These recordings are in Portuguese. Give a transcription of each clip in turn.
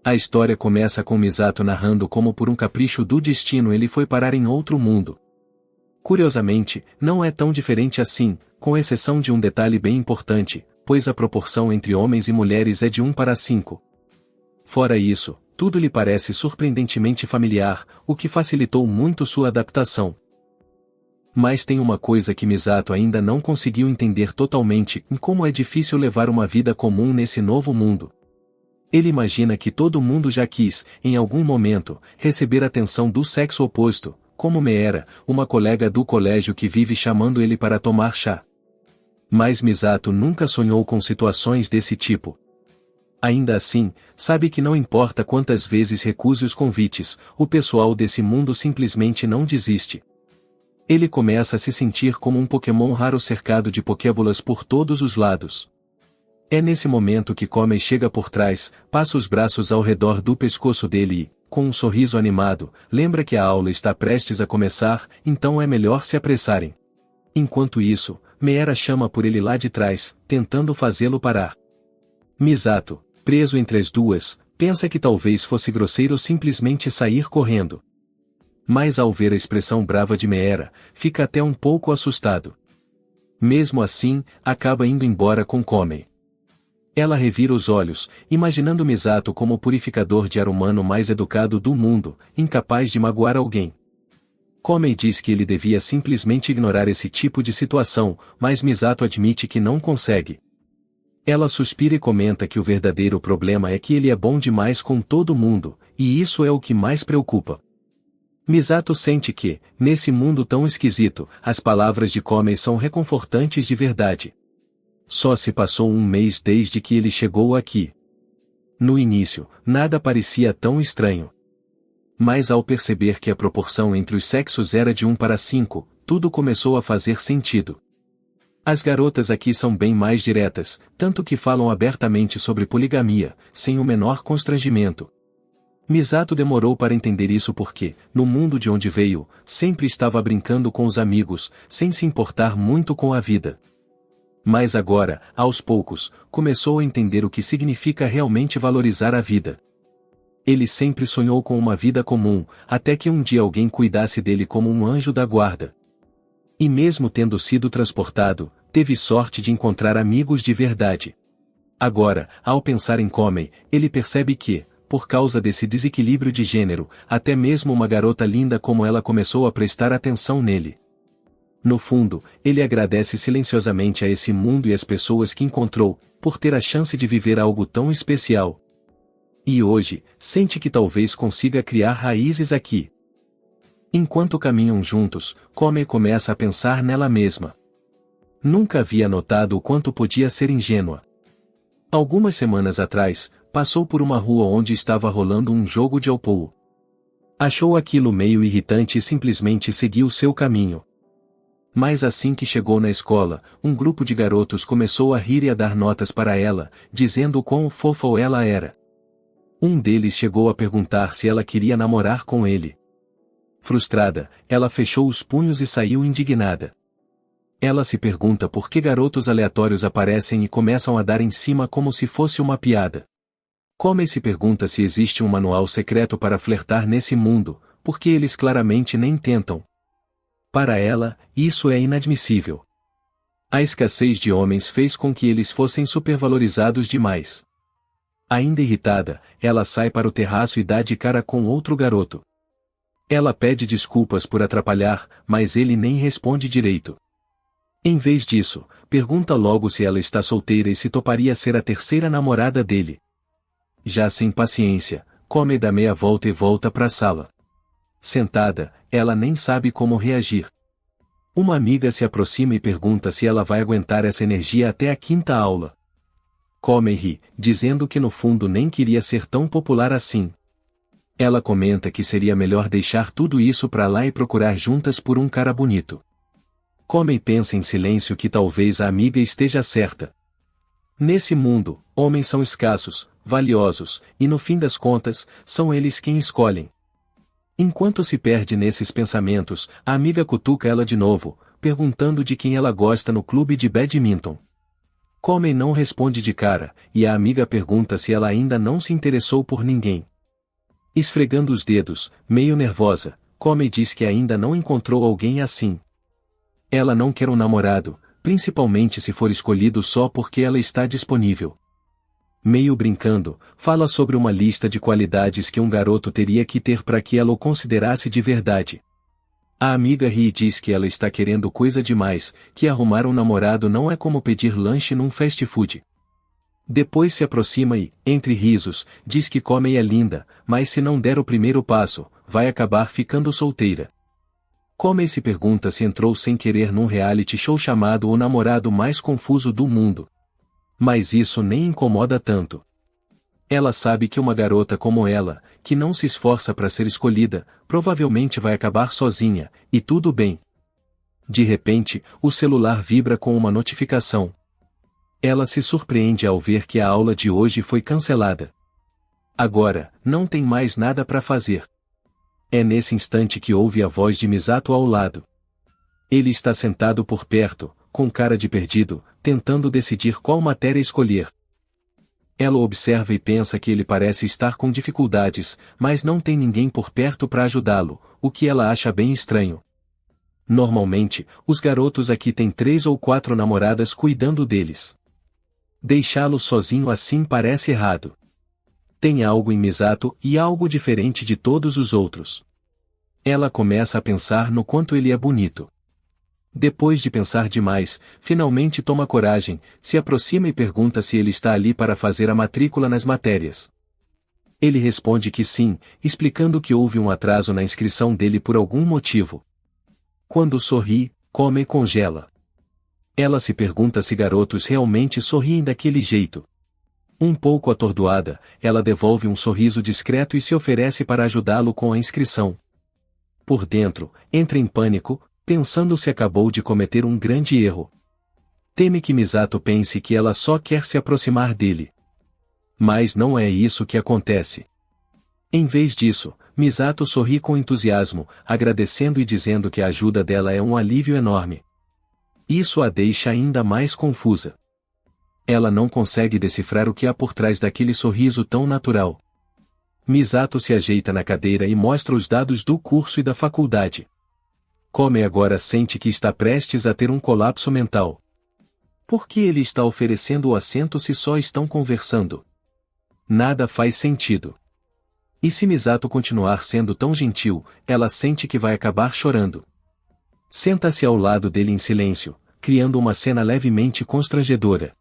A história começa com Misato narrando como por um capricho do destino ele foi parar em outro mundo. Curiosamente, não é tão diferente assim, com exceção de um detalhe bem importante, pois a proporção entre homens e mulheres é de 1:5. Fora isso, tudo lhe parece surpreendentemente familiar, o que facilitou muito sua adaptação. Mas tem uma coisa que Misato ainda não conseguiu entender totalmente, em como é difícil levar uma vida comum nesse novo mundo. Ele imagina que todo mundo já quis, em algum momento, receber atenção do sexo oposto, como Meera, uma colega do colégio que vive chamando ele para tomar chá. Mas Misato nunca sonhou com situações desse tipo. Ainda assim, sabe que não importa quantas vezes recuse os convites, o pessoal desse mundo simplesmente não desiste. Ele começa a se sentir como um Pokémon raro cercado de Pokébolas por todos os lados. É nesse momento que Komei chega por trás, passa os braços ao redor do pescoço dele e, com um sorriso animado, lembra que a aula está prestes a começar, então é melhor se apressarem. Enquanto isso, Meera chama por ele lá de trás, tentando fazê-lo parar. Misato, preso entre as duas, pensa que talvez fosse grosseiro simplesmente sair correndo. Mas ao ver a expressão brava de Meera, fica até um pouco assustado. Mesmo assim, acaba indo embora com Komei. Ela revira os olhos, imaginando Misato como o purificador de ar humano mais educado do mundo, incapaz de magoar alguém. Komei diz que ele devia simplesmente ignorar esse tipo de situação, mas Misato admite que não consegue. Ela suspira e comenta que o verdadeiro problema é que ele é bom demais com todo mundo, e isso é o que mais preocupa. Misato sente que, nesse mundo tão esquisito, as palavras de Komei são reconfortantes de verdade. Só se passou um mês desde que ele chegou aqui. No início, nada parecia tão estranho. Mas ao perceber que a proporção entre os sexos era de 1:5, tudo começou a fazer sentido. As garotas aqui são bem mais diretas, tanto que falam abertamente sobre poligamia, sem o menor constrangimento. Misato demorou para entender isso porque, no mundo de onde veio, sempre estava brincando com os amigos, sem se importar muito com a vida. Mas agora, aos poucos, começou a entender o que significa realmente valorizar a vida. Ele sempre sonhou com uma vida comum, até que um dia alguém cuidasse dele como um anjo da guarda. E mesmo tendo sido transportado, teve sorte de encontrar amigos de verdade. Agora, ao pensar em Komei, ele percebe que, por causa desse desequilíbrio de gênero, até mesmo uma garota linda como ela começou a prestar atenção nele. No fundo, ele agradece silenciosamente a esse mundo e às pessoas que encontrou, por ter a chance de viver algo tão especial. E hoje, sente que talvez consiga criar raízes aqui. Enquanto caminham juntos, Komei começa a pensar nela mesma. Nunca havia notado o quanto podia ser ingênua. Algumas semanas atrás, passou por uma rua onde estava rolando um jogo de Opou. Achou aquilo meio irritante e simplesmente seguiu seu caminho. Mas assim que chegou na escola, um grupo de garotos começou a rir e a dar notas para ela, dizendo o quão fofa ela era. Um deles chegou a perguntar se ela queria namorar com ele. Frustrada, ela fechou os punhos e saiu indignada. Ela se pergunta por que garotos aleatórios aparecem e começam a dar em cima como se fosse uma piada. Komei se pergunta se existe um manual secreto para flertar nesse mundo, porque eles claramente nem tentam. Para ela, isso é inadmissível. A escassez de homens fez com que eles fossem supervalorizados demais. Ainda irritada, ela sai para o terraço e dá de cara com outro garoto. Ela pede desculpas por atrapalhar, mas ele nem responde direito. Em vez disso, pergunta logo se ela está solteira e se toparia ser a terceira namorada dele. Já sem paciência, Komei dá meia volta e volta para a sala. Sentada, ela nem sabe como reagir. Uma amiga se aproxima e pergunta se ela vai aguentar essa energia até a quinta aula. Komei ri, dizendo que no fundo nem queria ser tão popular assim. Ela comenta que seria melhor deixar tudo isso pra lá e procurar juntas por um cara bonito. Komei pensa em silêncio que talvez a amiga esteja certa. Nesse mundo, homens são escassos, valiosos, e no fim das contas, são eles quem escolhem. Enquanto se perde nesses pensamentos, a amiga cutuca ela de novo, perguntando de quem ela gosta no clube de badminton. Comey não responde de cara, e a amiga pergunta se ela ainda não se interessou por ninguém. Esfregando os dedos, meio nervosa, Comey diz que ainda não encontrou alguém assim. Ela não quer um namorado, principalmente se for escolhido só porque ela está disponível. Meio brincando, fala sobre uma lista de qualidades que um garoto teria que ter para que ela o considerasse de verdade. A amiga ri e diz que ela está querendo coisa demais, que arrumar um namorado não é como pedir lanche num fast food. Depois se aproxima e, entre risos, diz que Comey é linda, mas se não der o primeiro passo, vai acabar ficando solteira. Comey se pergunta se entrou sem querer num reality show chamado O Namorado Mais Confuso do Mundo. Mas isso nem incomoda tanto. Ela sabe que uma garota como ela, que não se esforça para ser escolhida, provavelmente vai acabar sozinha, e tudo bem. De repente, o celular vibra com uma notificação. Ela se surpreende ao ver que a aula de hoje foi cancelada. Agora, não tem mais nada para fazer. É nesse instante que ouve a voz de Misato ao lado. Ele está sentado por perto, com cara de perdido, tentando decidir qual matéria escolher. Ela o observa e pensa que ele parece estar com dificuldades, mas não tem ninguém por perto para ajudá-lo, o que ela acha bem estranho. Normalmente, os garotos aqui têm 3 ou 4 namoradas cuidando deles. Deixá-lo sozinho assim parece errado. Tem algo em Misato e algo diferente de todos os outros. Ela começa a pensar no quanto ele é bonito. Depois de pensar demais, finalmente toma coragem, se aproxima e pergunta se ele está ali para fazer a matrícula nas matérias. Ele responde que sim, explicando que houve um atraso na inscrição dele por algum motivo. Quando sorri, Comey congela. Ela se pergunta se garotos realmente sorriem daquele jeito. Um pouco atordoada, ela devolve um sorriso discreto e se oferece para ajudá-lo com a inscrição. Por dentro, entra em pânico, pensando se acabou de cometer um grande erro. Teme que Misato pense que ela só quer se aproximar dele. Mas não é isso que acontece. Em vez disso, Misato sorri com entusiasmo, agradecendo e dizendo que a ajuda dela é um alívio enorme. Isso a deixa ainda mais confusa. Ela não consegue decifrar o que há por trás daquele sorriso tão natural. Misato se ajeita na cadeira e mostra os dados do curso e da faculdade. Comey agora sente que está prestes a ter um colapso mental. Por que ele está oferecendo o assento se só estão conversando? Nada faz sentido. E se Misato continuar sendo tão gentil, ela sente que vai acabar chorando. Senta-se ao lado dele em silêncio, criando uma cena levemente constrangedora.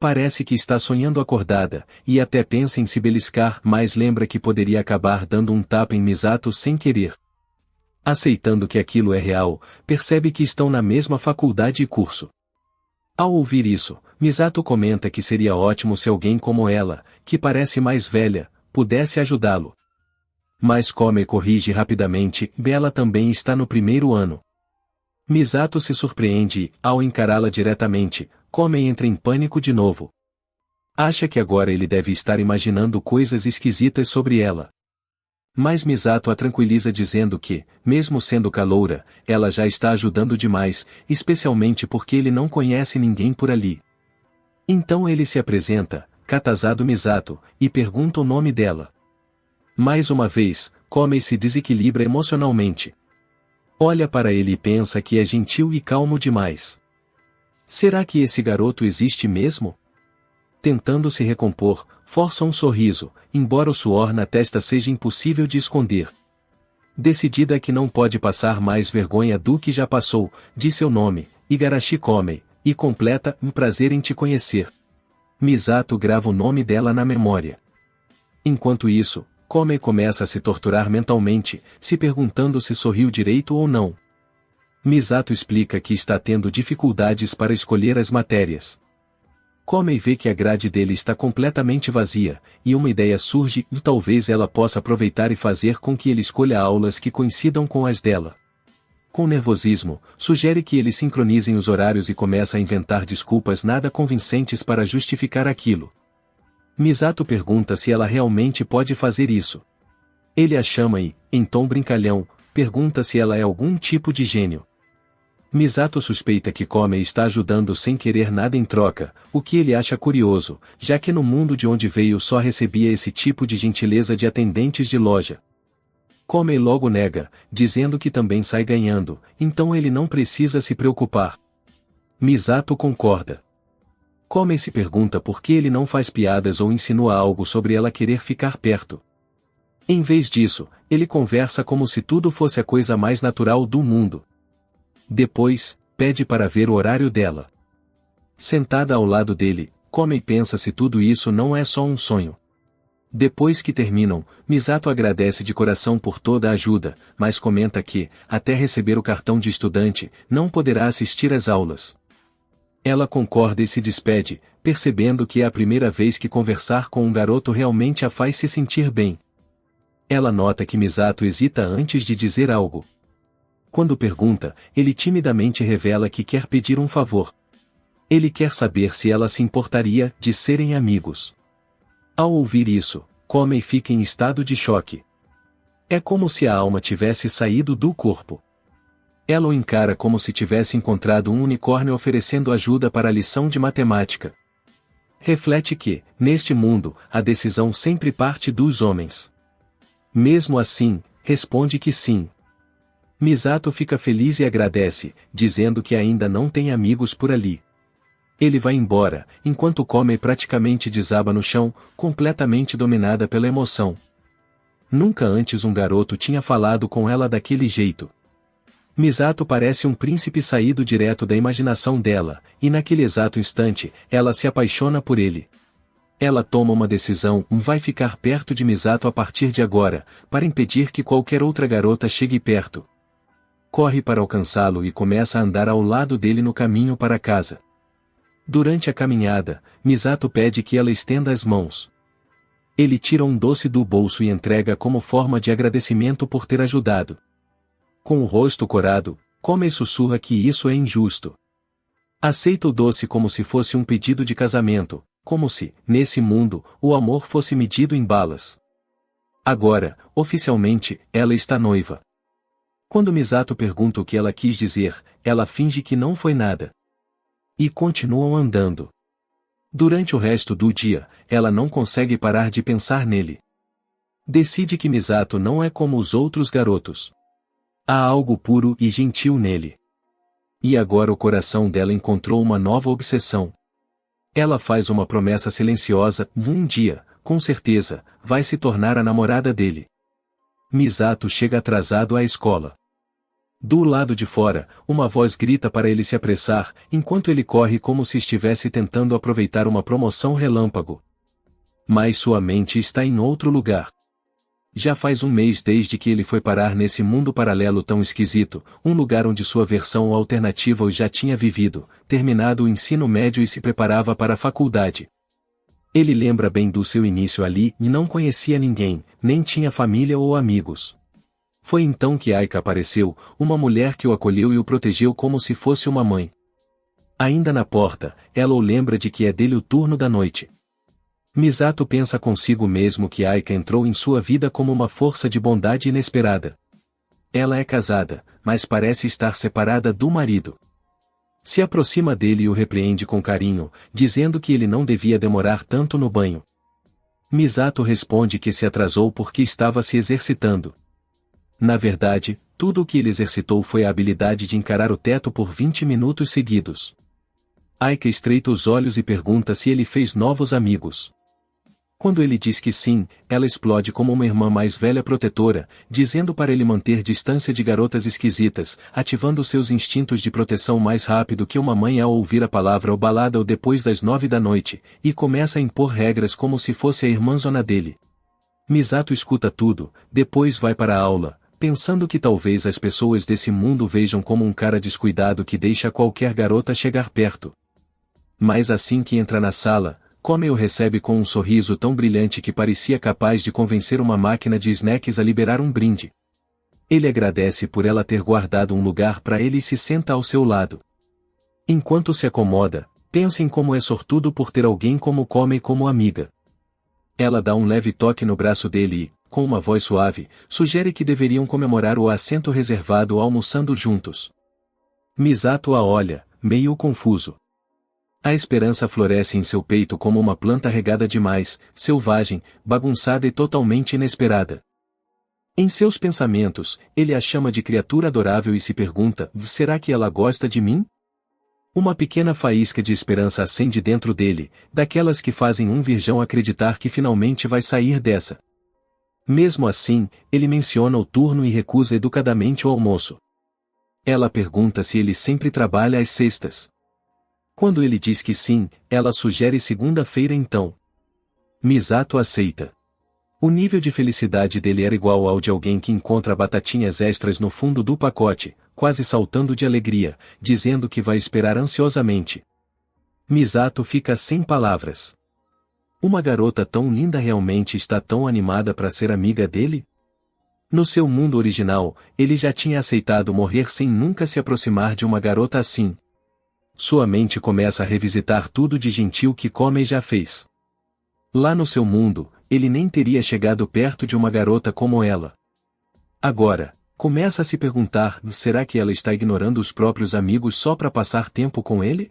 Parece que está sonhando acordada, e até pensa em se beliscar, mas lembra que poderia acabar dando um tapa em Misato sem querer. Aceitando que aquilo é real, percebe que estão na mesma faculdade e curso. Ao ouvir isso, Misato comenta que seria ótimo se alguém como ela, que parece mais velha, pudesse ajudá-lo. Mas Comey corrige rapidamente, Bella também está no primeiro ano. Misato se surpreende e, ao encará-la diretamente, Comey entra em pânico de novo. Acha que agora ele deve estar imaginando coisas esquisitas sobre ela. Mas Misato a tranquiliza dizendo que, mesmo sendo caloura, ela já está ajudando demais, especialmente porque ele não conhece ninguém por ali. Então ele se apresenta, Katazado Misato, e pergunta o nome dela. Mais uma vez, Comey se desequilibra emocionalmente. Olha para ele e pensa que é gentil e calmo demais. Será que esse garoto existe mesmo? Tentando se recompor, força um sorriso, embora o suor na testa seja impossível de esconder. Decidida que não pode passar mais vergonha do que já passou, diz seu nome, Igarashi Comey, e completa, um prazer em te conhecer. Misato grava o nome dela na memória. Enquanto isso, Comey começa a se torturar mentalmente, se perguntando se sorriu direito ou não. Misato explica que está tendo dificuldades para escolher as matérias. Comey vê que a grade dele está completamente vazia, e uma ideia surge e talvez ela possa aproveitar e fazer com que ele escolha aulas que coincidam com as dela. Com nervosismo, sugere que eles sincronizem os horários e começa a inventar desculpas nada convincentes para justificar aquilo. Misato pergunta se ela realmente pode fazer isso. Ele a chama e, em tom brincalhão, pergunta se ela é algum tipo de gênio. Misato suspeita que Komei está ajudando sem querer nada em troca, o que ele acha curioso, já que no mundo de onde veio só recebia esse tipo de gentileza de atendentes de loja. Komei logo nega, dizendo que também sai ganhando, então ele não precisa se preocupar. Misato concorda. Komei se pergunta por que ele não faz piadas ou insinua algo sobre ela querer ficar perto. Em vez disso, ele conversa como se tudo fosse a coisa mais natural do mundo. Depois, pede para ver o horário dela. Sentada ao lado dele, Komei pensa se tudo isso não é só um sonho. Depois que terminam, Misato agradece de coração por toda a ajuda, mas comenta que, até receber o cartão de estudante, não poderá assistir às aulas. Ela concorda e se despede, percebendo que é a primeira vez que conversar com um garoto realmente a faz se sentir bem. Ela nota que Misato hesita antes de dizer algo. Quando pergunta, ele timidamente revela que quer pedir um favor. Ele quer saber se ela se importaria de serem amigos. Ao ouvir isso, Komei fica em estado de choque. É como se a alma tivesse saído do corpo. Ela o encara como se tivesse encontrado um unicórnio oferecendo ajuda para a lição de matemática. Reflete que, neste mundo, a decisão sempre parte dos homens. Mesmo assim, responde que sim. Misato fica feliz e agradece, dizendo que ainda não tem amigos por ali. Ele vai embora, enquanto Komei praticamente desaba no chão, completamente dominada pela emoção. Nunca antes um garoto tinha falado com ela daquele jeito. Misato parece um príncipe saído direto da imaginação dela, e naquele exato instante, ela se apaixona por ele. Ela toma uma decisão, vai ficar perto de Misato a partir de agora, para impedir que qualquer outra garota chegue perto. Corre para alcançá-lo e começa a andar ao lado dele no caminho para casa. Durante a caminhada, Misato pede que ela estenda as mãos. Ele tira um doce do bolso e entrega como forma de agradecimento por ter ajudado. Com o rosto corado, Komei sussurra que isso é injusto. Aceita o doce como se fosse um pedido de casamento, como se, nesse mundo, o amor fosse medido em balas. Agora, oficialmente, ela está noiva. Quando Misato pergunta o que ela quis dizer, ela finge que não foi nada. E continuam andando. Durante o resto do dia, ela não consegue parar de pensar nele. Decide que Misato não é como os outros garotos. Há algo puro e gentil nele. E agora o coração dela encontrou uma nova obsessão. Ela faz uma promessa silenciosa, um dia, com certeza, vai se tornar a namorada dele. Misato chega atrasado à escola. Do lado de fora, uma voz grita para ele se apressar, enquanto ele corre como se estivesse tentando aproveitar uma promoção relâmpago. Mas sua mente está em outro lugar. Já faz um mês desde que ele foi parar nesse mundo paralelo tão esquisito, um lugar onde sua versão alternativa já tinha vivido, terminado o ensino médio e se preparava para a faculdade. Ele lembra bem do seu início ali e não conhecia ninguém, nem tinha família ou amigos. Foi então que Aika apareceu, uma mulher que o acolheu e o protegeu como se fosse uma mãe. Ainda na porta, ela o lembra de que é dele o turno da noite. Misato pensa consigo mesmo que Aika entrou em sua vida como uma força de bondade inesperada. Ela é casada, mas parece estar separada do marido. Se aproxima dele e o repreende com carinho, dizendo que ele não devia demorar tanto no banho. Misato responde que se atrasou porque estava se exercitando. Na verdade, tudo o que ele exercitou foi a habilidade de encarar o teto por 20 minutos seguidos. Aika estreita os olhos e pergunta se ele fez novos amigos. Quando ele diz que sim, ela explode como uma irmã mais velha protetora, dizendo para ele manter distância de garotas esquisitas, ativando seus instintos de proteção mais rápido que uma mãe ao ouvir a palavra obalada ou depois das 9 da noite, e começa a impor regras como se fosse a irmãzona dele. Misato escuta tudo, depois vai para a aula, pensando que talvez as pessoas desse mundo vejam como um cara descuidado que deixa qualquer garota chegar perto. Mas assim que entra na sala, Komei o recebe com um sorriso tão brilhante que parecia capaz de convencer uma máquina de snacks a liberar um brinde. Ele agradece por ela ter guardado um lugar para ele e se senta ao seu lado. Enquanto se acomoda, pensa em como é sortudo por ter alguém como Komei como amiga. Ela dá um leve toque no braço dele e, com uma voz suave, sugere que deveriam comemorar o assento reservado almoçando juntos. Misato a olha, meio confuso. A esperança floresce em seu peito como uma planta regada demais, selvagem, bagunçada e totalmente inesperada. Em seus pensamentos, ele a chama de criatura adorável e se pergunta: será que ela gosta de mim? Uma pequena faísca de esperança acende dentro dele, daquelas que fazem um virgão acreditar que finalmente vai sair dessa. Mesmo assim, ele menciona o turno e recusa educadamente o almoço. Ela pergunta se ele sempre trabalha às sextas. Quando ele diz que sim, ela sugere segunda-feira então. Misato aceita. O nível de felicidade dele era igual ao de alguém que encontra batatinhas extras no fundo do pacote, quase saltando de alegria, dizendo que vai esperar ansiosamente. Misato fica sem palavras. Uma garota tão linda realmente está tão animada para ser amiga dele? No seu mundo original, ele já tinha aceitado morrer sem nunca se aproximar de uma garota assim. Sua mente começa a revisitar tudo de gentil que Comey já fez. Lá no seu mundo, ele nem teria chegado perto de uma garota como ela. Agora, começa a se perguntar: será que ela está ignorando os próprios amigos só para passar tempo com ele?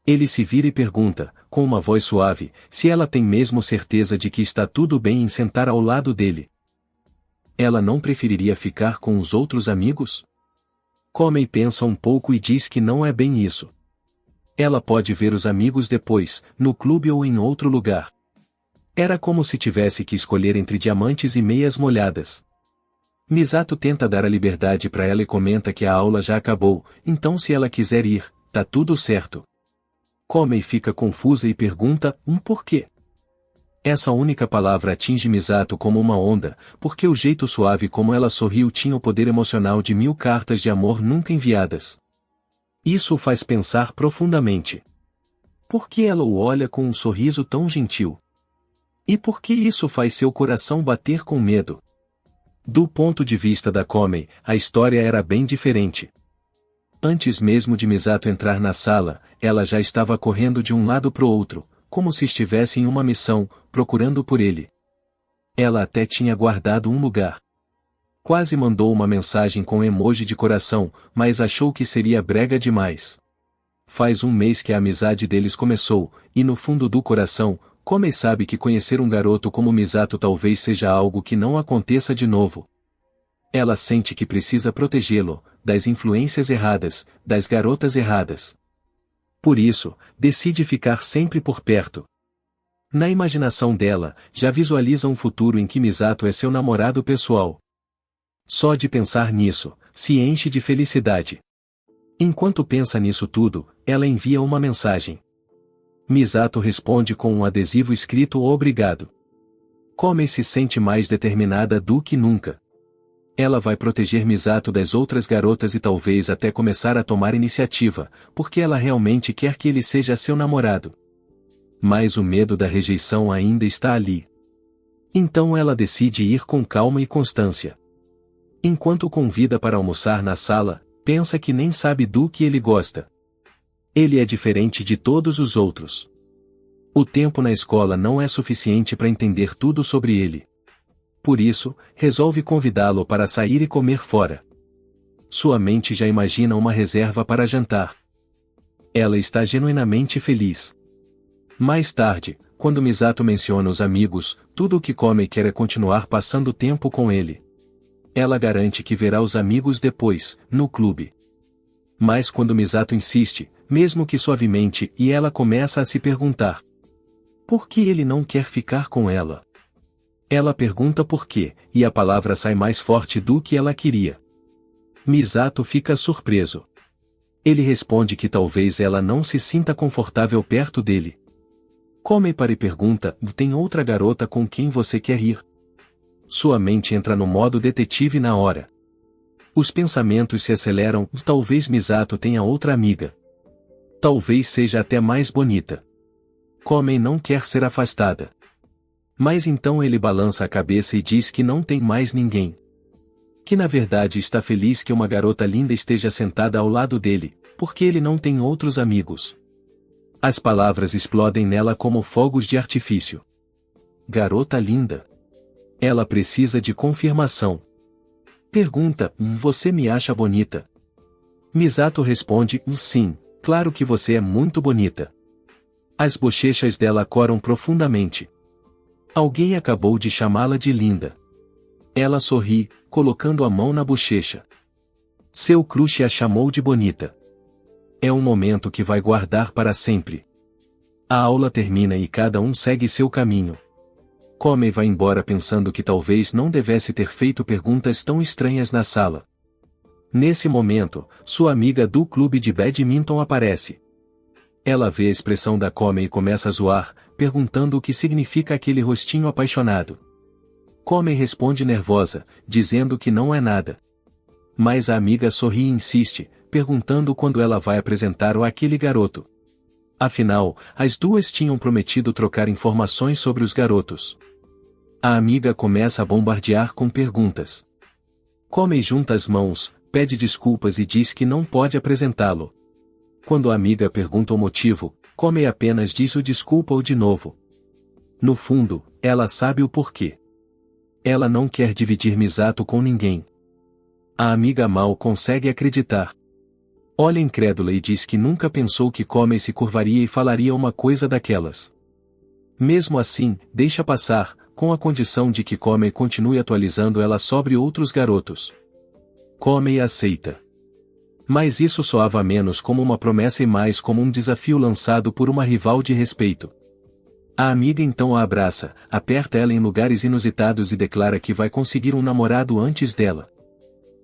Ele se vira e pergunta, com uma voz suave, se ela tem mesmo certeza de que está tudo bem em sentar ao lado dele. Ela não preferiria ficar com os outros amigos? Comey pensa um pouco e diz que não é bem isso. Ela pode ver os amigos depois, no clube ou em outro lugar. Era como se tivesse que escolher entre diamantes e meias molhadas. Misato tenta dar a liberdade para ela e comenta que a aula já acabou, então se ela quiser ir, tá tudo certo. Comey fica confusa e pergunta, por quê? Essa única palavra atinge Misato como uma onda, porque o jeito suave como ela sorriu tinha o poder emocional de 1000 cartas de amor nunca enviadas. Isso o faz pensar profundamente. Por que ela o olha com um sorriso tão gentil? E por que isso faz seu coração bater com medo? Do ponto de vista da Comey, a história era bem diferente. Antes mesmo de Misato entrar na sala, ela já estava correndo de um lado pro outro, como se estivesse em uma missão, procurando por ele. Ela até tinha guardado um lugar. Quase mandou uma mensagem com emoji de coração, mas achou que seria brega demais. Faz um mês que a amizade deles começou, e no fundo do coração, Comey sabe que conhecer um garoto como Misato talvez seja algo que não aconteça de novo. Ela sente que precisa protegê-lo, das influências erradas, das garotas erradas. Por isso, decide ficar sempre por perto. Na imaginação dela, já visualiza um futuro em que Misato é seu namorado pessoal. Só de pensar nisso, se enche de felicidade. Enquanto pensa nisso tudo, ela envia uma mensagem. Misato responde com um adesivo escrito obrigado. Comey se sente mais determinada do que nunca. Ela vai proteger Misato das outras garotas e talvez até começar a tomar iniciativa, porque ela realmente quer que ele seja seu namorado. Mas o medo da rejeição ainda está ali. Então ela decide ir com calma e constância. Enquanto o convida para almoçar na sala, pensa que nem sabe do que ele gosta. Ele é diferente de todos os outros. O tempo na escola não é suficiente para entender tudo sobre ele. Por isso, resolve convidá-lo para sair e comer fora. Sua mente já imagina uma reserva para jantar. Ela está genuinamente feliz. Mais tarde, quando Misato menciona os amigos, tudo o que Comey quer é continuar passando tempo com ele. Ela garante que verá os amigos depois, no clube. Mas quando Misato insiste, mesmo que suavemente, e ela começa a se perguntar: por que ele não quer ficar com ela? Ela pergunta por quê, e a palavra sai mais forte do que ela queria. Misato fica surpreso. Ele responde que talvez ela não se sinta confortável perto dele. Comey para e pergunta: tem outra garota com quem você quer ir? Sua mente entra no modo detetive na hora. Os pensamentos se aceleram: talvez Misato tenha outra amiga. Talvez seja até mais bonita. Comey não quer ser afastada. Mas então ele balança a cabeça e diz que não tem mais ninguém. Que na verdade está feliz que uma garota linda esteja sentada ao lado dele, porque ele não tem outros amigos. As palavras explodem nela como fogos de artifício. Garota linda. Ela precisa de confirmação. Pergunta: você me acha bonita? Misato responde, sim, claro que você é muito bonita. As bochechas dela coram profundamente. Alguém acabou de chamá-la de linda. Ela sorri, colocando a mão na bochecha. Seu crush a chamou de bonita. É um momento que vai guardar para sempre. A aula termina e cada um segue seu caminho. Komei vai embora pensando que talvez não devesse ter feito perguntas tão estranhas na sala. Nesse momento, sua amiga do clube de badminton aparece. Ela vê a expressão da Komei e começa a zoar, perguntando o que significa aquele rostinho apaixonado. Komei responde nervosa, dizendo que não é nada. Mas a amiga sorri e insiste, perguntando quando ela vai apresentar aquele garoto. Afinal, as duas tinham prometido trocar informações sobre os garotos. A amiga começa a bombardear com perguntas. Komei junta as mãos, pede desculpas e diz que não pode apresentá-lo. Quando a amiga pergunta o motivo, Komei apenas diz o desculpa-o de novo. No fundo, ela sabe o porquê. Ela não quer dividir Misato com ninguém. A amiga mal consegue acreditar. Olha incrédula e diz que nunca pensou que Komei se curvaria e falaria uma coisa daquelas. Mesmo assim, deixa passar, com a condição de que Komei continue atualizando ela sobre outros garotos. Komei aceita. Mas isso soava menos como uma promessa e mais como um desafio lançado por uma rival de respeito. A amiga então a abraça, aperta ela em lugares inusitados e declara que vai conseguir um namorado antes dela.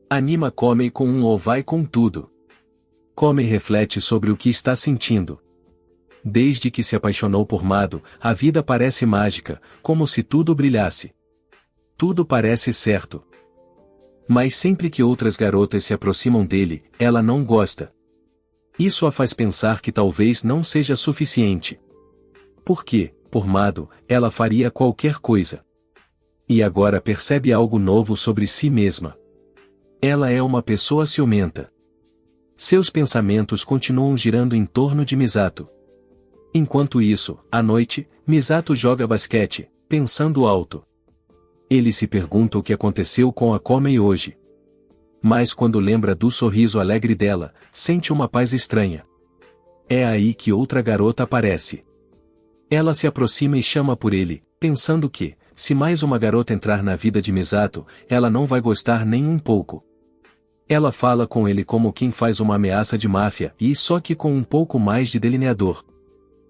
Anima Komei com um ou vai com tudo. Komei reflete sobre o que está sentindo. Desde que se apaixonou por Mado, a vida parece mágica, como se tudo brilhasse. Tudo parece certo. Mas sempre que outras garotas se aproximam dele, ela não gosta. Isso a faz pensar que talvez não seja suficiente. Porque, por Mado, ela faria qualquer coisa. E agora percebe algo novo sobre si mesma. Ela é uma pessoa ciumenta. Seus pensamentos continuam girando em torno de Misato. Enquanto isso, à noite, Misato joga basquete, pensando alto. Ele se pergunta o que aconteceu com a Komei hoje. Mas quando lembra do sorriso alegre dela, sente uma paz estranha. É aí que outra garota aparece. Ela se aproxima e chama por ele, pensando que, se mais uma garota entrar na vida de Misato, ela não vai gostar nem um pouco. Ela fala com ele como quem faz uma ameaça de máfia e só que com um pouco mais de delineador.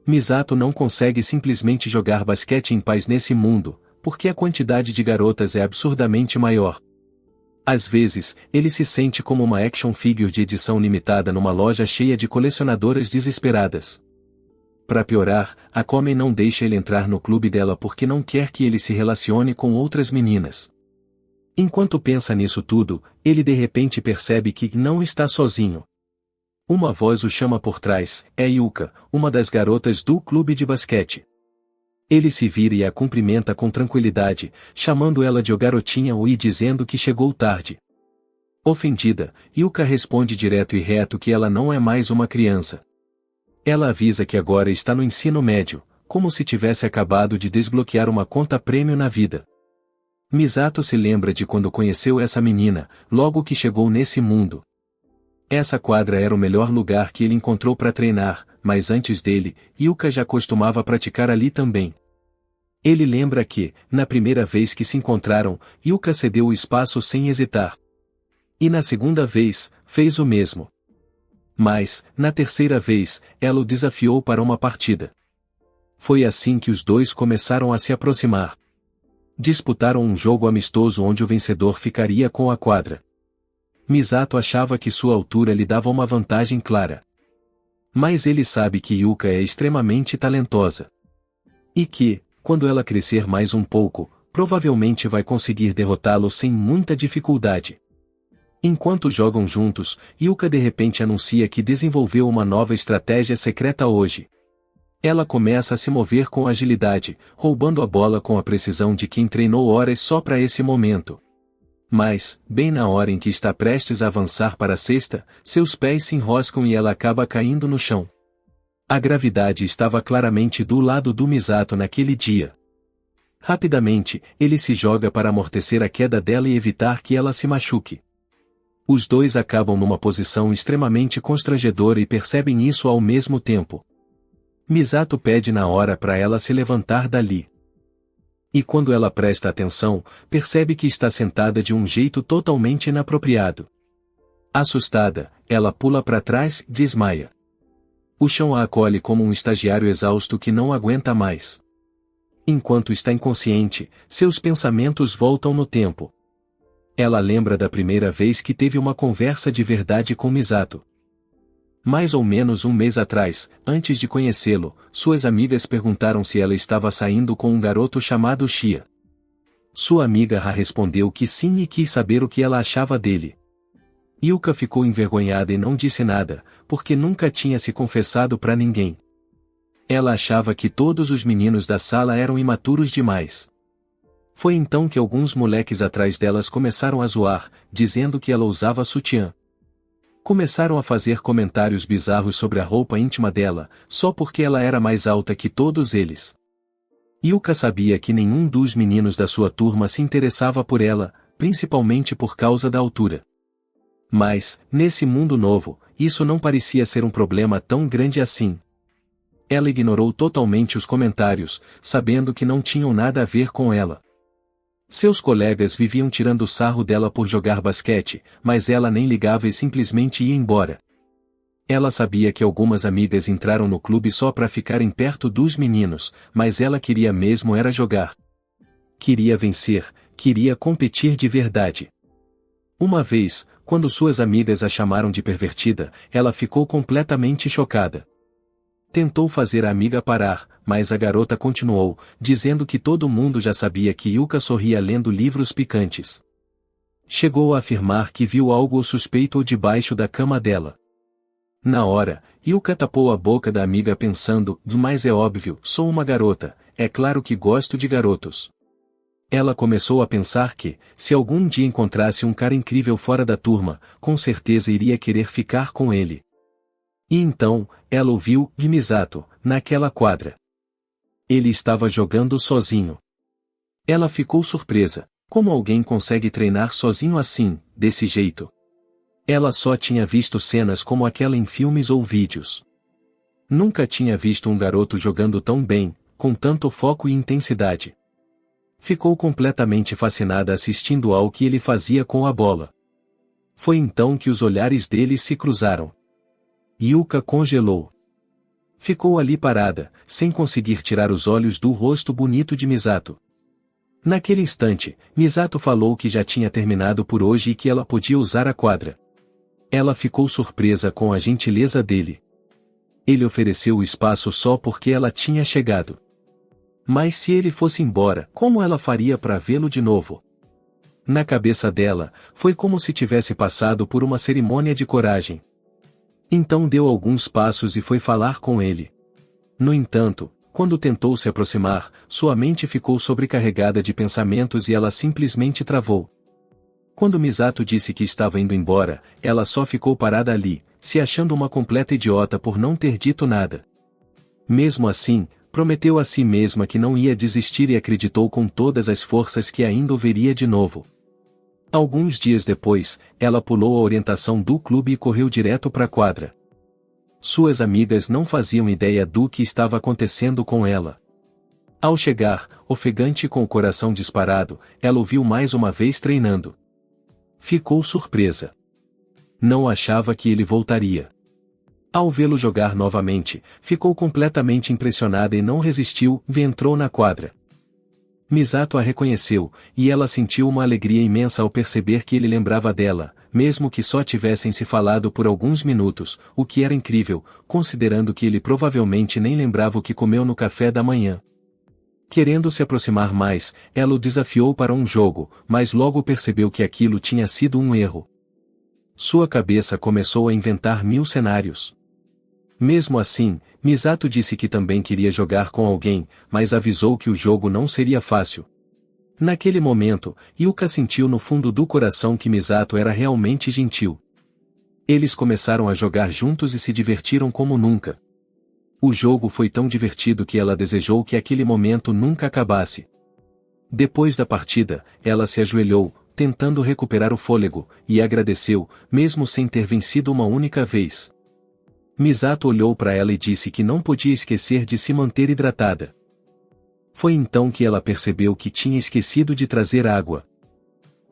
Misato não consegue simplesmente jogar basquete em paz nesse mundo, porque a quantidade de garotas é absurdamente maior. Às vezes, ele se sente como uma action figure de edição limitada numa loja cheia de colecionadoras desesperadas. Para piorar, a Komei não deixa ele entrar no clube dela porque não quer que ele se relacione com outras meninas. Enquanto pensa nisso tudo, ele de repente percebe que não está sozinho. Uma voz o chama por trás, é Yuka, uma das garotas do clube de basquete. Ele se vira e a cumprimenta com tranquilidade, chamando ela de "o garotinha" e dizendo que chegou tarde. Ofendida, Yuka responde direto e reto que ela não é mais uma criança. Ela avisa que agora está no ensino médio, como se tivesse acabado de desbloquear uma conta prêmio na vida. Misato se lembra de quando conheceu essa menina, logo que chegou nesse mundo. Essa quadra era o melhor lugar que ele encontrou para treinar, mas antes dele, Yuka já costumava praticar ali também. Ele lembra que, na primeira vez que se encontraram, Yuka cedeu o espaço sem hesitar. E na segunda vez, fez o mesmo. Mas, na terceira vez, ela o desafiou para uma partida. Foi assim que os dois começaram a se aproximar. Disputaram um jogo amistoso onde o vencedor ficaria com a quadra. Misato achava que sua altura lhe dava uma vantagem clara. Mas ele sabe que Yuka é extremamente talentosa. E que, quando ela crescer mais um pouco, provavelmente vai conseguir derrotá-lo sem muita dificuldade. Enquanto jogam juntos, Yuka de repente anuncia que desenvolveu uma nova estratégia secreta hoje. Ela começa a se mover com agilidade, roubando a bola com a precisão de quem treinou horas só para esse momento. Mas, bem na hora em que está prestes a avançar para a cesta, seus pés se enroscam e ela acaba caindo no chão. A gravidade estava claramente do lado do Misato naquele dia. Rapidamente, ele se joga para amortecer a queda dela e evitar que ela se machuque. Os dois acabam numa posição extremamente constrangedora e percebem isso ao mesmo tempo. Misato pede na hora para ela se levantar dali. E quando ela presta atenção, percebe que está sentada de um jeito totalmente inapropriado. Assustada, ela pula para trás e desmaia. O chão a acolhe como um estagiário exausto que não aguenta mais. Enquanto está inconsciente, seus pensamentos voltam no tempo. Ela lembra da primeira vez que teve uma conversa de verdade com Misato. Mais ou menos um mês atrás, antes de conhecê-lo, suas amigas perguntaram se ela estava saindo com um garoto chamado Shia. Sua amiga Ha respondeu que sim e quis saber o que ela achava dele. Yuka ficou envergonhada e não disse nada, porque nunca tinha se confessado para ninguém. Ela achava que todos os meninos da sala eram imaturos demais. Foi então que alguns moleques atrás delas começaram a zoar, dizendo que ela usava sutiã. Começaram a fazer comentários bizarros sobre a roupa íntima dela, só porque ela era mais alta que todos eles. Yuka sabia que nenhum dos meninos da sua turma se interessava por ela, principalmente por causa da altura. Mas, nesse mundo novo, isso não parecia ser um problema tão grande assim. Ela ignorou totalmente os comentários, sabendo que não tinham nada a ver com ela. Seus colegas viviam tirando sarro dela por jogar basquete, mas ela nem ligava e simplesmente ia embora. Ela sabia que algumas amigas entraram no clube só para ficarem perto dos meninos, mas ela queria mesmo era jogar. Queria vencer, queria competir de verdade. Uma vez, quando suas amigas a chamaram de pervertida, ela ficou completamente chocada. Tentou fazer a amiga parar, mas a garota continuou, dizendo que todo mundo já sabia que Yuka sorria lendo livros picantes. Chegou a afirmar que viu algo suspeito debaixo da cama dela. Na hora, Yuka tapou a boca da amiga pensando, mas é óbvio, sou uma garota, é claro que gosto de garotos. Ela começou a pensar que, se algum dia encontrasse um cara incrível fora da turma, com certeza iria querer ficar com ele. E então, ela ouviu de Misato, naquela quadra. Ele estava jogando sozinho. Ela ficou surpresa. Como alguém consegue treinar sozinho assim, desse jeito? Ela só tinha visto cenas como aquela em filmes ou vídeos. Nunca tinha visto um garoto jogando tão bem, com tanto foco e intensidade. Ficou completamente fascinada assistindo ao que ele fazia com a bola. Foi então que os olhares deles se cruzaram. Yuka congelou. Ficou ali parada, sem conseguir tirar os olhos do rosto bonito de Misato. Naquele instante, Misato falou que já tinha terminado por hoje e que ela podia usar a quadra. Ela ficou surpresa com a gentileza dele. Ele ofereceu o espaço só porque ela tinha chegado. Mas se ele fosse embora, como ela faria para vê-lo de novo? Na cabeça dela, foi como se tivesse passado por uma cerimônia de coragem. Então deu alguns passos e foi falar com ele. No entanto, quando tentou se aproximar, sua mente ficou sobrecarregada de pensamentos e ela simplesmente travou. Quando Misato disse que estava indo embora, ela só ficou parada ali, se achando uma completa idiota por não ter dito nada. Mesmo assim, prometeu a si mesma que não ia desistir e acreditou com todas as forças que ainda o veria de novo. Alguns dias depois, ela pulou a orientação do clube e correu direto para a quadra. Suas amigas não faziam ideia do que estava acontecendo com ela. Ao chegar, ofegante e com o coração disparado, ela o viu mais uma vez treinando. Ficou surpresa. Não achava que ele voltaria. Ao vê-lo jogar novamente, ficou completamente impressionada e não resistiu, e entrou na quadra. Misato a reconheceu, e ela sentiu uma alegria imensa ao perceber que ele lembrava dela, mesmo que só tivessem se falado por alguns minutos, o que era incrível, considerando que ele provavelmente nem lembrava o que comeu no café da manhã. Querendo se aproximar mais, ela o desafiou para um jogo, mas logo percebeu que aquilo tinha sido um erro. Sua cabeça começou a inventar 1000 cenários. Mesmo assim, Misato disse que também queria jogar com alguém, mas avisou que o jogo não seria fácil. Naquele momento, Yuka sentiu no fundo do coração que Misato era realmente gentil. Eles começaram a jogar juntos e se divertiram como nunca. O jogo foi tão divertido que ela desejou que aquele momento nunca acabasse. Depois da partida, ela se ajoelhou, tentando recuperar o fôlego, e agradeceu, mesmo sem ter vencido uma única vez. Misato olhou para ela e disse que não podia esquecer de se manter hidratada. Foi então que ela percebeu que tinha esquecido de trazer água.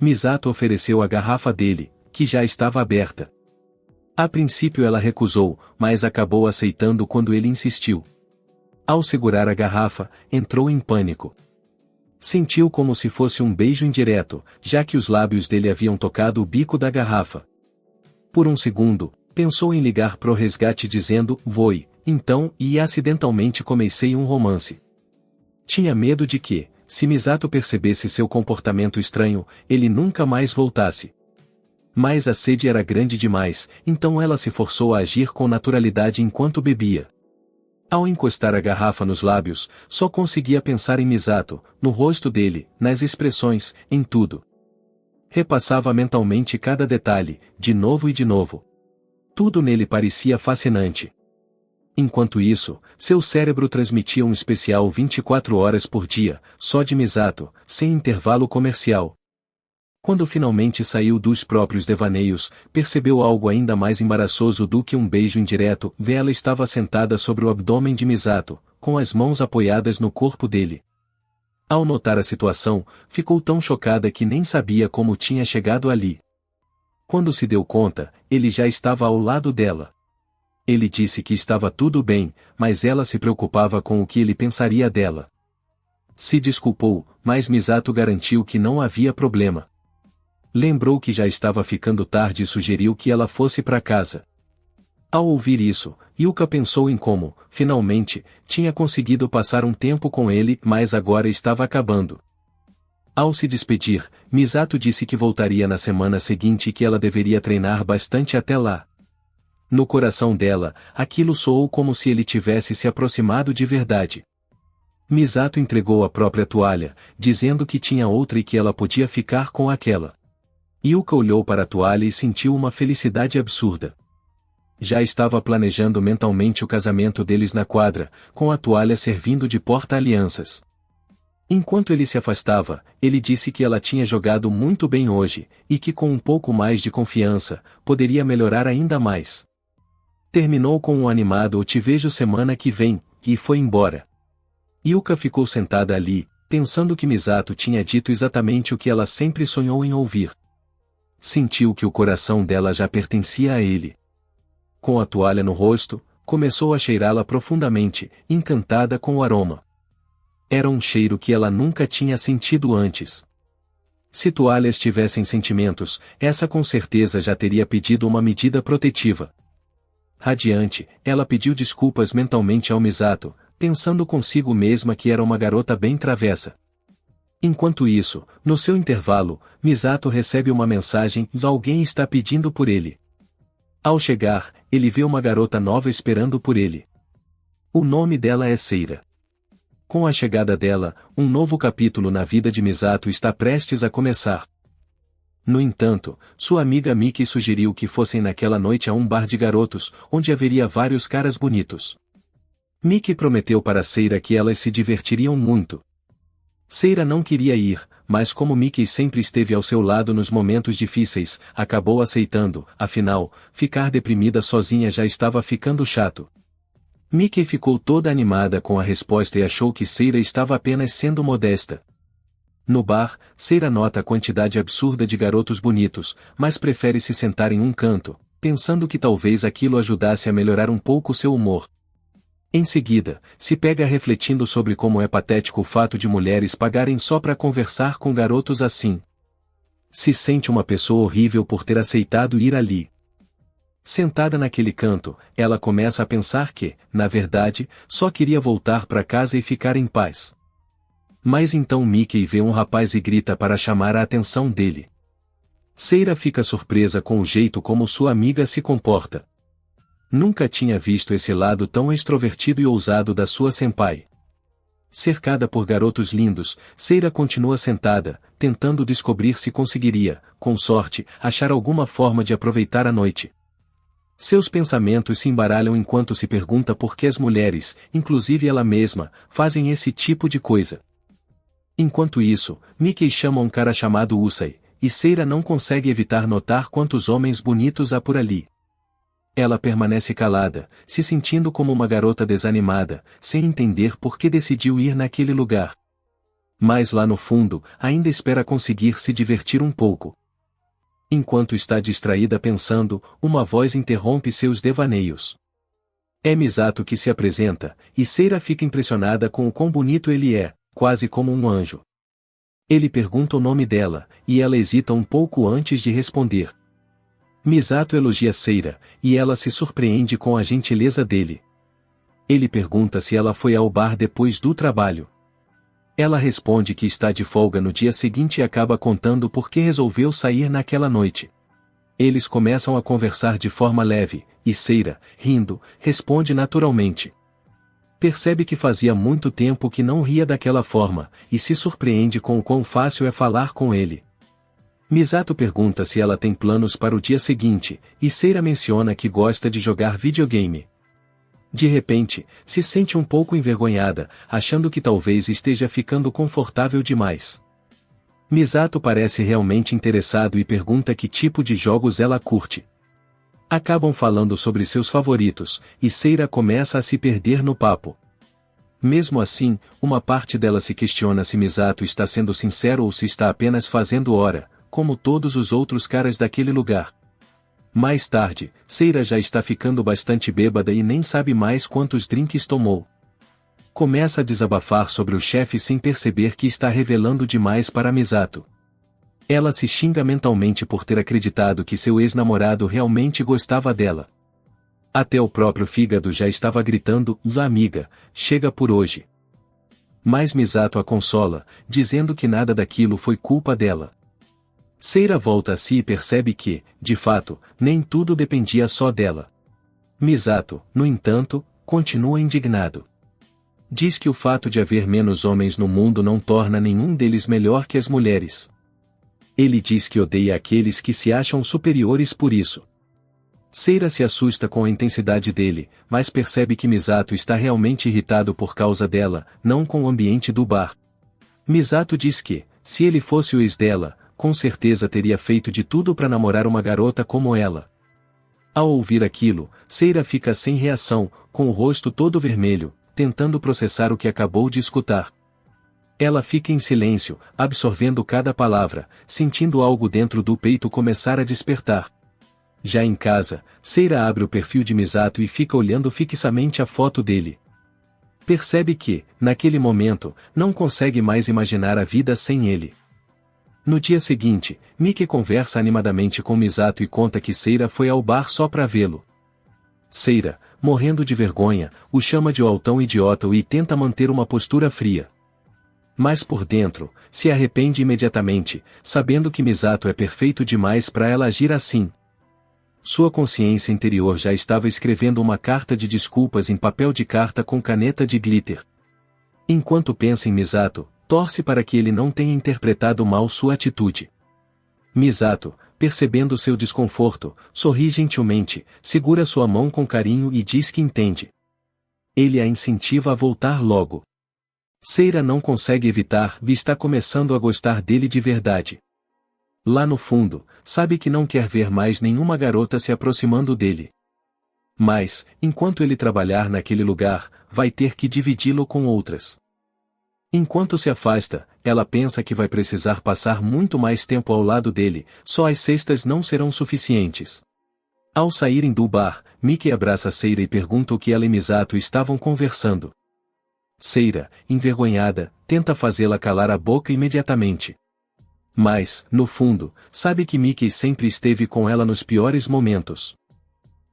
Misato ofereceu a garrafa dele, que já estava aberta. A princípio ela recusou, mas acabou aceitando quando ele insistiu. Ao segurar a garrafa, entrou em pânico. Sentiu como se fosse um beijo indireto, já que os lábios dele haviam tocado o bico da garrafa. Por um segundo, pensou em ligar pro resgate dizendo, "Voi", então, e acidentalmente comecei um romance. Tinha medo de que, se Misato percebesse seu comportamento estranho, ele nunca mais voltasse. Mas a sede era grande demais, então ela se forçou a agir com naturalidade enquanto bebia. Ao encostar a garrafa nos lábios, só conseguia pensar em Misato, no rosto dele, nas expressões, em tudo. Repassava mentalmente cada detalhe, de novo e de novo. Tudo nele parecia fascinante. Enquanto isso, seu cérebro transmitia um especial 24 horas por dia, só de Misato, sem intervalo comercial. Quando finalmente saiu dos próprios devaneios, percebeu algo ainda mais embaraçoso do que um beijo indireto. Ela estava sentada sobre o abdômen de Misato, com as mãos apoiadas no corpo dele. Ao notar a situação, ficou tão chocada que nem sabia como tinha chegado ali. Quando se deu conta, ele já estava ao lado dela. Ele disse que estava tudo bem, mas ela se preocupava com o que ele pensaria dela. Se desculpou, mas Misato garantiu que não havia problema. Lembrou que já estava ficando tarde e sugeriu que ela fosse para casa. Ao ouvir isso, Yuka pensou em como, finalmente, tinha conseguido passar um tempo com ele, mas agora estava acabando. Ao se despedir, Misato disse que voltaria na semana seguinte e que ela deveria treinar bastante até lá. No coração dela, aquilo soou como se ele tivesse se aproximado de verdade. Misato entregou a própria toalha, dizendo que tinha outra e que ela podia ficar com aquela. Yuka olhou para a toalha e sentiu uma felicidade absurda. Já estava planejando mentalmente o casamento deles na quadra, com a toalha servindo de porta-alianças. Enquanto ele se afastava, ele disse que ela tinha jogado muito bem hoje, e que com um pouco mais de confiança, poderia melhorar ainda mais. Terminou com um animado "te vejo semana que vem", e foi embora. Yuka ficou sentada ali, pensando que Misato tinha dito exatamente o que ela sempre sonhou em ouvir. Sentiu que o coração dela já pertencia a ele. Com a toalha no rosto, começou a cheirá-la profundamente, encantada com o aroma. Era um cheiro que ela nunca tinha sentido antes. Se toalhas tivessem sentimentos, essa com certeza já teria pedido uma medida protetiva. Radiante, ela pediu desculpas mentalmente ao Misato, pensando consigo mesma que era uma garota bem travessa. Enquanto isso, no seu intervalo, Misato recebe uma mensagem: alguém está pedindo por ele. Ao chegar, ele vê uma garota nova esperando por ele. O nome dela é Seira. Com a chegada dela, um novo capítulo na vida de Misato está prestes a começar. No entanto, sua amiga Miki sugeriu que fossem naquela noite a um bar de garotos, onde haveria vários caras bonitos. Miki prometeu para Seira que elas se divertiriam muito. Seira não queria ir, mas como Mickey sempre esteve ao seu lado nos momentos difíceis, acabou aceitando. Afinal, ficar deprimida sozinha já estava ficando chato. Mickey ficou toda animada com a resposta e achou que Seira estava apenas sendo modesta. No bar, Seira nota a quantidade absurda de garotos bonitos, mas prefere se sentar em um canto, pensando que talvez aquilo ajudasse a melhorar um pouco seu humor. Em seguida, se pega refletindo sobre como é patético o fato de mulheres pagarem só para conversar com garotos assim. Se sente uma pessoa horrível por ter aceitado ir ali. Sentada naquele canto, ela começa a pensar que, na verdade, só queria voltar para casa e ficar em paz. Mas então Mickey vê um rapaz e grita para chamar a atenção dele. Seira fica surpresa com o jeito como sua amiga se comporta. Nunca tinha visto esse lado tão extrovertido e ousado da sua senpai. Cercada por garotos lindos, Seira continua sentada, tentando descobrir se conseguiria, com sorte, achar alguma forma de aproveitar a noite. Seus pensamentos se embaralham enquanto se pergunta por que as mulheres, inclusive ela mesma, fazem esse tipo de coisa. Enquanto isso, Mickey chama um cara chamado Usai, e Seira não consegue evitar notar quantos homens bonitos há por ali. Ela permanece calada, se sentindo como uma garota desanimada, sem entender por que decidiu ir naquele lugar. Mas lá no fundo, ainda espera conseguir se divertir um pouco. Enquanto está distraída pensando, uma voz interrompe seus devaneios. É Misato que se apresenta, e Seira fica impressionada com o quão bonito ele é, quase como um anjo. Ele pergunta o nome dela, e ela hesita um pouco antes de responder. Misato elogia Seira, e ela se surpreende com a gentileza dele. Ele pergunta se ela foi ao bar depois do trabalho. Ela responde que está de folga no dia seguinte e acaba contando por que resolveu sair naquela noite. Eles começam a conversar de forma leve, e Seira, rindo, responde naturalmente. Percebe que fazia muito tempo que não ria daquela forma, e se surpreende com o quão fácil é falar com ele. Misato pergunta se ela tem planos para o dia seguinte, e Seira menciona que gosta de jogar videogame. De repente, se sente um pouco envergonhada, achando que talvez esteja ficando confortável demais. Misato parece realmente interessado e pergunta que tipo de jogos ela curte. Acabam falando sobre seus favoritos, e Seira começa a se perder no papo. Mesmo assim, uma parte dela se questiona se Misato está sendo sincero ou se está apenas fazendo hora, como todos os outros caras daquele lugar. Mais tarde, Seira já está ficando bastante bêbada e nem sabe mais quantos drinks tomou. Começa a desabafar sobre o chefe sem perceber que está revelando demais para Misato. Ela se xinga mentalmente por ter acreditado que seu ex-namorado realmente gostava dela. Até o próprio fígado já estava gritando, amiga, chega por hoje. Mas Misato a consola, dizendo que nada daquilo foi culpa dela. Seira volta a si e percebe que, de fato, nem tudo dependia só dela. Misato, no entanto, continua indignado. Diz que o fato de haver menos homens no mundo não torna nenhum deles melhor que as mulheres. Ele diz que odeia aqueles que se acham superiores por isso. Seira se assusta com a intensidade dele, mas percebe que Misato está realmente irritado por causa dela, não com o ambiente do bar. Misato diz que, se ele fosse o ex dela, com certeza teria feito de tudo para namorar uma garota como ela. Ao ouvir aquilo, Seira fica sem reação, com o rosto todo vermelho, tentando processar o que acabou de escutar. Ela fica em silêncio, absorvendo cada palavra, sentindo algo dentro do peito começar a despertar. Já em casa, Seira abre o perfil de Misato e fica olhando fixamente a foto dele. Percebe que, naquele momento, não consegue mais imaginar a vida sem ele. No dia seguinte, Miki conversa animadamente com Misato e conta que Seira foi ao bar só para vê-lo. Seira, morrendo de vergonha, o chama de altão idiota e tenta manter uma postura fria. Mas por dentro, se arrepende imediatamente, sabendo que Misato é perfeito demais para ela agir assim. Sua consciência interior já estava escrevendo uma carta de desculpas em papel de carta com caneta de glitter. Enquanto pensa em Misato, torce para que ele não tenha interpretado mal sua atitude. Misato, percebendo seu desconforto, sorri gentilmente, segura sua mão com carinho e diz que entende. Ele a incentiva a voltar logo. Seira não consegue evitar e está começando a gostar dele de verdade. Lá no fundo, sabe que não quer ver mais nenhuma garota se aproximando dele. Mas, enquanto ele trabalhar naquele lugar, vai ter que dividi-lo com outras. Enquanto se afasta, ela pensa que vai precisar passar muito mais tempo ao lado dele, só as sextas não serão suficientes. Ao saírem do bar, Miki abraça Seira e pergunta o que ela e Misato estavam conversando. Seira, envergonhada, tenta fazê-la calar a boca imediatamente. Mas, no fundo, sabe que Miki sempre esteve com ela nos piores momentos.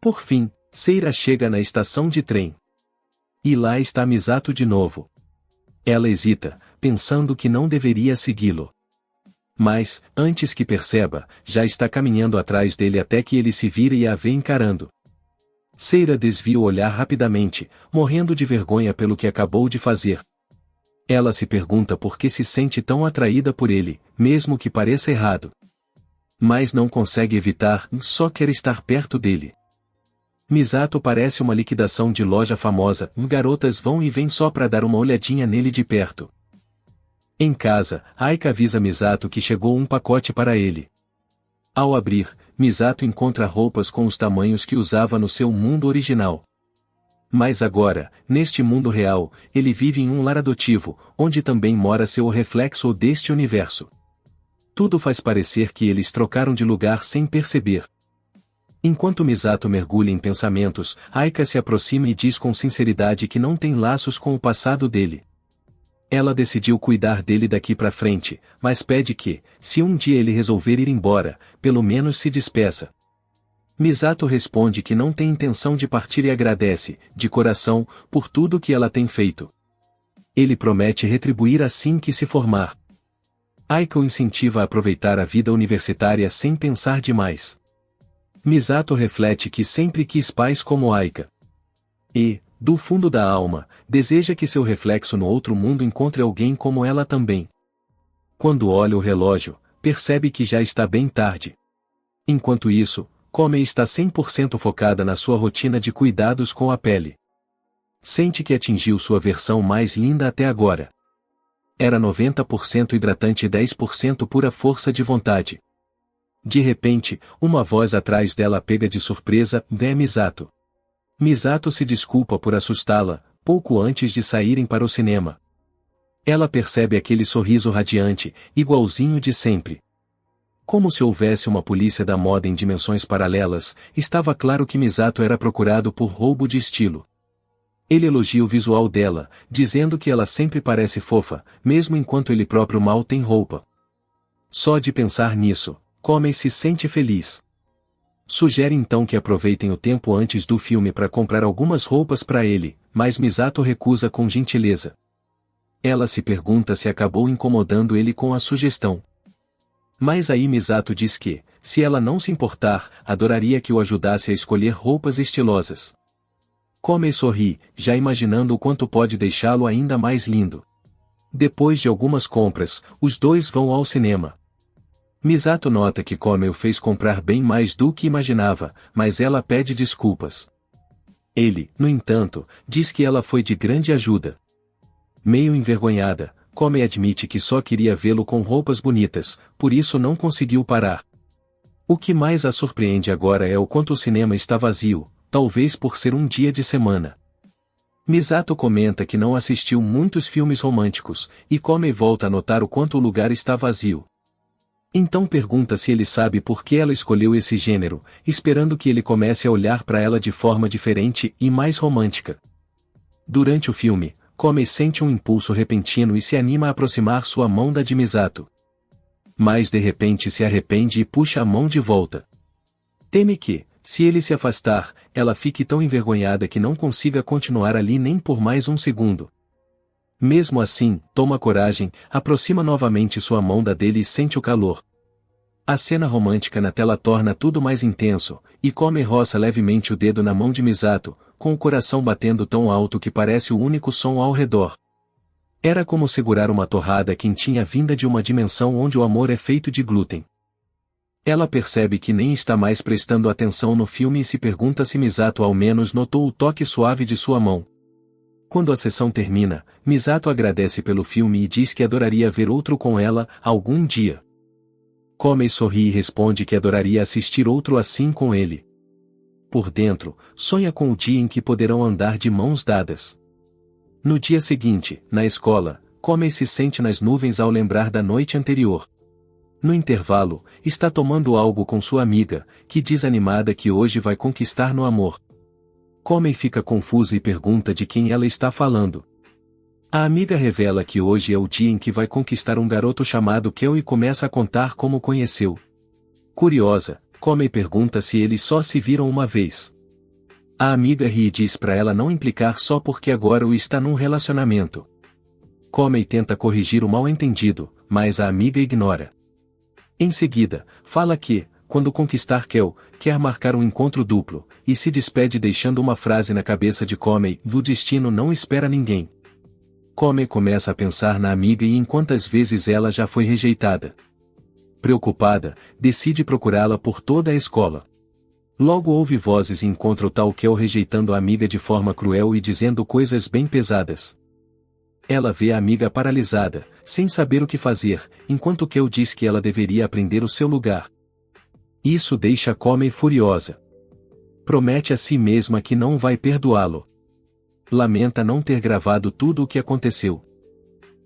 Por fim, Seira chega na estação de trem. E lá está Misato de novo. Ela hesita, pensando que não deveria segui-lo. Mas, antes que perceba, já está caminhando atrás dele até que ele se vira e a vê encarando. Seira desvia o olhar rapidamente, morrendo de vergonha pelo que acabou de fazer. Ela se pergunta por que se sente tão atraída por ele, mesmo que pareça errado. Mas não consegue evitar, só quer estar perto dele. Misato parece uma liquidação de loja famosa, garotas vão e vêm só para dar uma olhadinha nele de perto. Em casa, Aika avisa Misato que chegou um pacote para ele. Ao abrir, Misato encontra roupas com os tamanhos que usava no seu mundo original. Mas agora, neste mundo real, ele vive em um lar adotivo, onde também mora seu reflexo deste universo. Tudo faz parecer que eles trocaram de lugar sem perceber. Enquanto Misato mergulha em pensamentos, Aika se aproxima e diz com sinceridade que não tem laços com o passado dele. Ela decidiu cuidar dele daqui pra frente, mas pede que, se um dia ele resolver ir embora, pelo menos se despeça. Misato responde que não tem intenção de partir e agradece, de coração, por tudo que ela tem feito. Ele promete retribuir assim que se formar. Aika o incentiva a aproveitar a vida universitária sem pensar demais. Misato reflete que sempre quis pais como Aika. E, do fundo da alma, deseja que seu reflexo no outro mundo encontre alguém como ela também. Quando olha o relógio, percebe que já está bem tarde. Enquanto isso, Komei está 100% focada na sua rotina de cuidados com a pele. Sente que atingiu sua versão mais linda até agora. Era 90% hidratante e 10% pura força de vontade. De repente, uma voz atrás dela pega de surpresa, vê Misato. Misato se desculpa por assustá-la, pouco antes de saírem para o cinema. Ela percebe aquele sorriso radiante, igualzinho de sempre. Como se houvesse uma polícia da moda em dimensões paralelas, estava claro que Misato era procurado por roubo de estilo. Ele elogia o visual dela, dizendo que ela sempre parece fofa, mesmo enquanto ele próprio mal tem roupa. Só de pensar nisso, Komei se sente feliz. Sugere então que aproveitem o tempo antes do filme para comprar algumas roupas para ele, mas Misato recusa com gentileza. Ela se pergunta se acabou incomodando ele com a sugestão. Mas aí Misato diz que, se ela não se importar, adoraria que o ajudasse a escolher roupas estilosas. Komei sorri, já imaginando o quanto pode deixá-lo ainda mais lindo. Depois de algumas compras, os dois vão ao cinema. Misato nota que Komei o fez comprar bem mais do que imaginava, mas ela pede desculpas. Ele, no entanto, diz que ela foi de grande ajuda. Meio envergonhada, Komei admite que só queria vê-lo com roupas bonitas, por isso não conseguiu parar. O que mais a surpreende agora é o quanto o cinema está vazio, talvez por ser um dia de semana. Misato comenta que não assistiu muitos filmes românticos, e Komei volta a notar o quanto o lugar está vazio. Então pergunta se ele sabe por que ela escolheu esse gênero, esperando que ele comece a olhar para ela de forma diferente e mais romântica. Durante o filme, Komei sente um impulso repentino e se anima a aproximar sua mão da de Misato. Mas de repente se arrepende e puxa a mão de volta. Teme que, se ele se afastar, ela fique tão envergonhada que não consiga continuar ali nem por mais um segundo. Mesmo assim, toma coragem, aproxima novamente sua mão da dele e sente o calor. A cena romântica na tela torna tudo mais intenso, e Komei roça levemente o dedo na mão de Misato, com o coração batendo tão alto que parece o único som ao redor. Era como segurar uma torrada quentinha vinda de uma dimensão onde o amor é feito de glúten. Ela percebe que nem está mais prestando atenção no filme e se pergunta se Misato ao menos notou o toque suave de sua mão. Quando a sessão termina, Misato agradece pelo filme e diz que adoraria ver outro com ela, algum dia. Komei sorri e responde que adoraria assistir outro assim com ele. Por dentro, sonha com o dia em que poderão andar de mãos dadas. No dia seguinte, na escola, Komei se sente nas nuvens ao lembrar da noite anterior. No intervalo, está tomando algo com sua amiga, que diz animada que hoje vai conquistar no amor. Komei fica confusa e pergunta de quem ela está falando. A amiga revela que hoje é o dia em que vai conquistar um garoto chamado Kel e começa a contar como o conheceu. Curiosa, Komei pergunta se eles só se viram uma vez. A amiga ri e diz para ela não implicar só porque agora o está num relacionamento. Komei tenta corrigir o mal-entendido, mas a amiga ignora. Em seguida, fala que, quando conquistar Kel, quer marcar um encontro duplo, e se despede deixando uma frase na cabeça de Komei: "O destino não espera ninguém." Komei começa a pensar na amiga e em quantas vezes ela já foi rejeitada. Preocupada, decide procurá-la por toda a escola. Logo ouve vozes e encontra o tal Kel rejeitando a amiga de forma cruel e dizendo coisas bem pesadas. Ela vê a amiga paralisada, sem saber o que fazer, enquanto Kel diz que ela deveria aprender o seu lugar. Isso deixa Comey furiosa. Promete a si mesma que não vai perdoá-lo. Lamenta não ter gravado tudo o que aconteceu.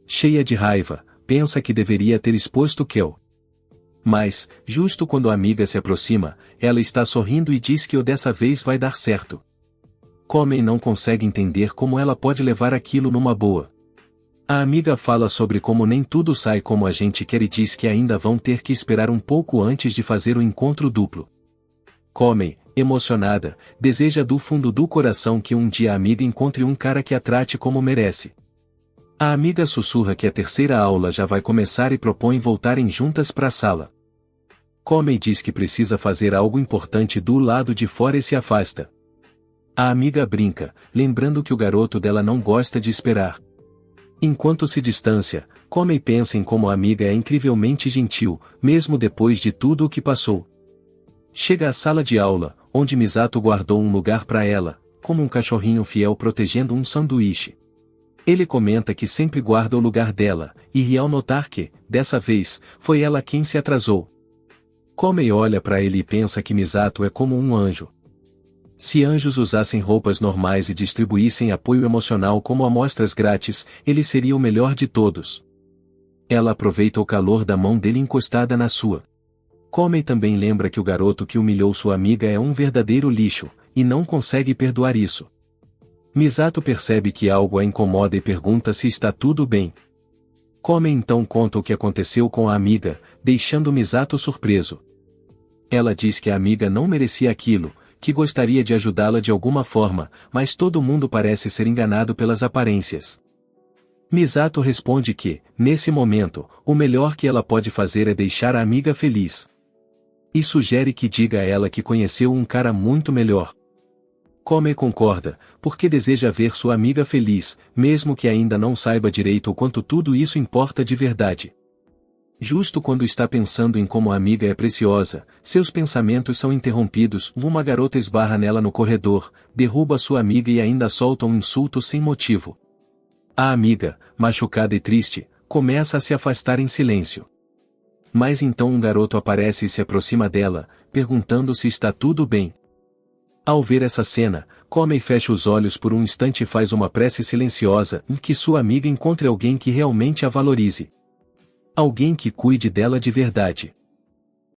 Cheia de raiva, pensa que deveria ter exposto Kel. Mas, justo quando a amiga se aproxima, ela está sorrindo e diz que dessa vez vai dar certo. Comey não consegue entender como ela pode levar aquilo numa boa. A amiga fala sobre como nem tudo sai como a gente quer e diz que ainda vão ter que esperar um pouco antes de fazer o encontro duplo. Comey, emocionada, deseja do fundo do coração que um dia a amiga encontre um cara que a trate como merece. A amiga sussurra que a terceira aula já vai começar e propõe voltarem juntas para a sala. Comey diz que precisa fazer algo importante do lado de fora e se afasta. A amiga brinca, lembrando que o garoto dela não gosta de esperar. Enquanto se distancia, Comey pensa em como a amiga é incrivelmente gentil, mesmo depois de tudo o que passou. Chega à sala de aula, onde Misato guardou um lugar para ela, como um cachorrinho fiel protegendo um sanduíche. Ele comenta que sempre guarda o lugar dela, e ri ao notar que, dessa vez, foi ela quem se atrasou. Comey olha para ele e pensa que Misato é como um anjo. Se anjos usassem roupas normais e distribuíssem apoio emocional como amostras grátis, ele seria o melhor de todos. Ela aproveita o calor da mão dele encostada na sua. Comey também lembra que o garoto que humilhou sua amiga é um verdadeiro lixo, e não consegue perdoar isso. Misato percebe que algo a incomoda e pergunta se está tudo bem. Comey então conta o que aconteceu com a amiga, deixando Misato surpreso. Ela diz que a amiga não merecia aquilo, que gostaria de ajudá-la de alguma forma, mas todo mundo parece ser enganado pelas aparências. Misato responde que, nesse momento, o melhor que ela pode fazer é deixar a amiga feliz. E sugere que diga a ela que conheceu um cara muito melhor. Comey concorda, porque deseja ver sua amiga feliz, mesmo que ainda não saiba direito o quanto tudo isso importa de verdade. Justo quando está pensando em como a amiga é preciosa, seus pensamentos são interrompidos, uma garota esbarra nela no corredor, derruba sua amiga e ainda solta um insulto sem motivo. A amiga, machucada e triste, começa a se afastar em silêncio. Mas então um garoto aparece e se aproxima dela, perguntando se está tudo bem. Ao ver essa cena, Comey fecha os olhos por um instante e faz uma prece silenciosa, em que sua amiga encontre alguém que realmente a valorize. Alguém que cuide dela de verdade.